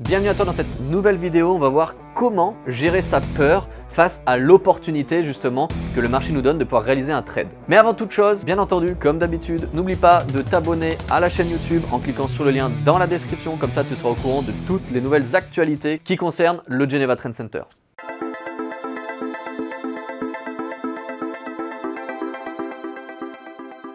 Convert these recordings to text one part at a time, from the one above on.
Bienvenue à toi dans cette nouvelle vidéo, on va voir comment gérer sa peur face à l'opportunité justement que le marché nous donne de pouvoir réaliser un trade. Mais avant toute chose, bien entendu, comme d'habitude, n'oublie pas de t'abonner à la chaîne YouTube en cliquant sur le lien dans la description, comme ça tu seras au courant de toutes les nouvelles actualités qui concernent le Geneva Trend Center.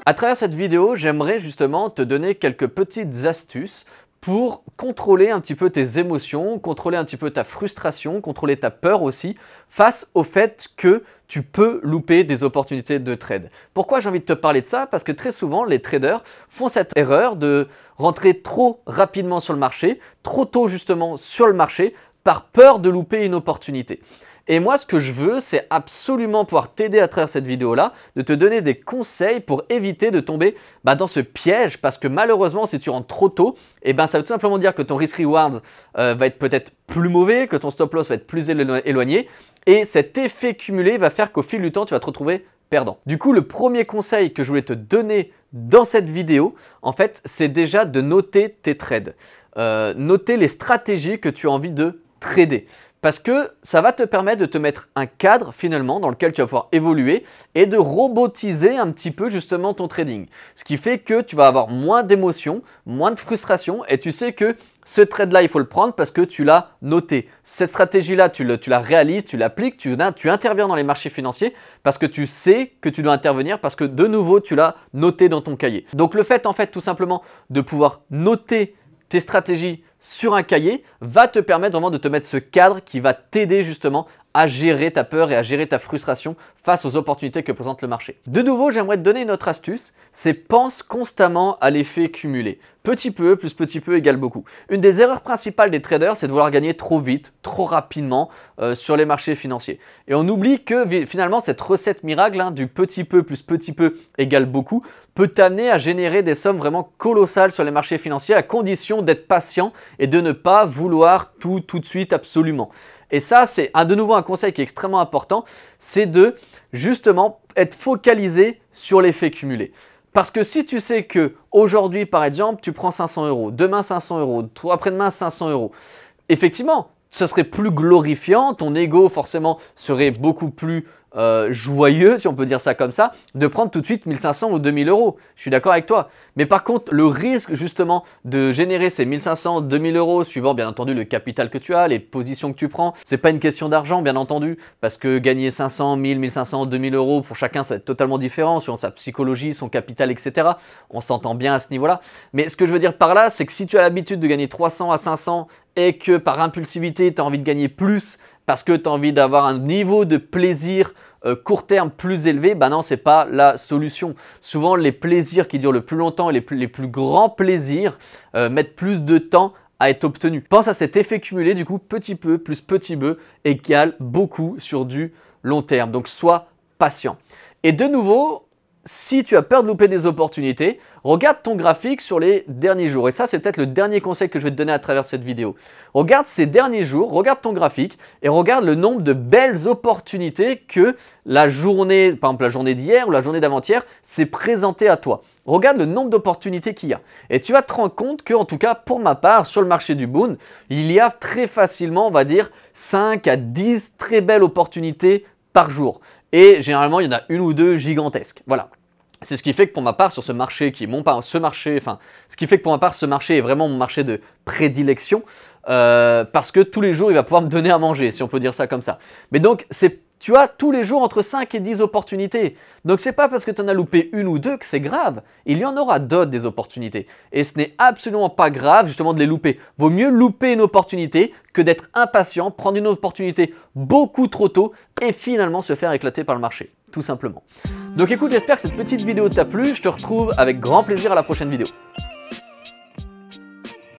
À travers cette vidéo, j'aimerais justement te donner quelques petites astuces pour contrôler un petit peu tes émotions, contrôler un petit peu ta frustration, contrôler ta peur aussi, face au fait que tu peux louper des opportunités de trade. Pourquoi j'ai envie de te parler de ça? Parce que très souvent, les traders font cette erreur de rentrer trop rapidement sur le marché, trop tôt justement sur le marché, par peur de louper une opportunité. Et moi, ce que je veux, c'est absolument pouvoir t'aider à travers cette vidéo-là, de te donner des conseils pour éviter de tomber dans ce piège. Parce que malheureusement, si tu rentres trop tôt, ça veut tout simplement dire que ton risk-reward va être peut-être plus mauvais, que ton stop-loss va être plus éloigné. Et cet effet cumulé va faire qu'au fil du temps, tu vas te retrouver perdant. Du coup, le premier conseil que je voulais te donner dans cette vidéo, en fait, c'est déjà de noter tes trades. Noter les stratégies que tu as envie de trader. Parce que ça va te permettre de te mettre un cadre finalement dans lequel tu vas pouvoir évoluer et de robotiser un petit peu justement ton trading. Ce qui fait que tu vas avoir moins d'émotions, moins de frustration et tu sais que ce trade-là, il faut le prendre parce que tu l'as noté. Cette stratégie-là, tu la réalises, tu l'appliques, tu interviens dans les marchés financiers parce que tu sais que tu dois intervenir parce que de nouveau, tu l'as noté dans ton cahier. Donc le fait en fait tout simplement de pouvoir noter tes stratégies sur un cahier va te permettre vraiment de te mettre ce cadre qui va t'aider justement à gérer ta peur et à gérer ta frustration face aux opportunités que présente le marché. De nouveau, j'aimerais te donner une autre astuce, c'est pense constamment à l'effet cumulé. Petit peu plus petit peu égale beaucoup. Une des erreurs principales des traders, c'est de vouloir gagner trop vite, trop rapidement sur les marchés financiers. Et on oublie que finalement, cette recette miracle du petit peu plus petit peu égale beaucoup peut t'amener à générer des sommes vraiment colossales sur les marchés financiers à condition d'être patient et de ne pas vouloir tout de suite absolument. Et ça, c'est de nouveau un conseil qui est extrêmement important, c'est de justement être focalisé sur l'effet cumulé. Parce que si tu sais que aujourd'hui, par exemple, tu prends 500 €, demain 500 €, après-demain 500 €, effectivement, ce serait plus glorifiant, ton ego forcément serait beaucoup plus joyeux, si on peut dire ça comme ça, de prendre tout de suite 1500 ou 2000 €. Je suis d'accord avec toi. Mais par contre, le risque justement de générer ces 1500, 2000 € suivant bien entendu le capital que tu as, les positions que tu prends, c'est pas une question d'argent bien entendu, parce que gagner 500, 1000, 1500, 2000 € pour chacun, ça va être totalement différent sur sa psychologie, son capital, etc. On s'entend bien à ce niveau-là. Mais ce que je veux dire par là, c'est que si tu as l'habitude de gagner 300 à 500 et que par impulsivité, tu as envie de gagner plus parce que tu as envie d'avoir un niveau de plaisir court terme plus élevé, non, c'est pas la solution. Souvent, les plaisirs qui durent le plus longtemps et les plus grands plaisirs mettent plus de temps à être obtenus. Pense à cet effet cumulé, du coup, petit peu plus petit peu égale beaucoup sur du long terme. Donc, sois patient. Et de nouveau, si tu as peur de louper des opportunités, regarde ton graphique sur les derniers jours. Et ça, c'est peut-être le dernier conseil que je vais te donner à travers cette vidéo. Regarde ces derniers jours, regarde ton graphique et regarde le nombre de belles opportunités que la journée, par exemple la journée d'hier ou la journée d'avant-hier, s'est présentée à toi. Regarde le nombre d'opportunités qu'il y a. Et tu vas te rendre compte que, en tout cas, pour ma part, sur le marché du Bund, il y a très facilement, on va dire, 5 à 10 très belles opportunités par jour. Et généralement, il y en a une ou deux gigantesques. Voilà. C'est ce qui fait que pour ma part, sur ce marché qui est ce qui fait que pour ma part, ce marché est vraiment mon marché de prédilection parce que tous les jours, il va pouvoir me donner à manger, si on peut dire ça comme ça. Mais donc, tu as tous les jours entre 5 et 10 opportunités. Donc, ce n'est pas parce que tu en as loupé une ou deux que c'est grave. Il y en aura d'autres des opportunités. Et ce n'est absolument pas grave justement de les louper. Vaut mieux louper une opportunité que d'être impatient, prendre une opportunité beaucoup trop tôt et finalement se faire éclater par le marché, tout simplement. Donc écoute, j'espère que cette petite vidéo t'a plu. Je te retrouve avec grand plaisir à la prochaine vidéo.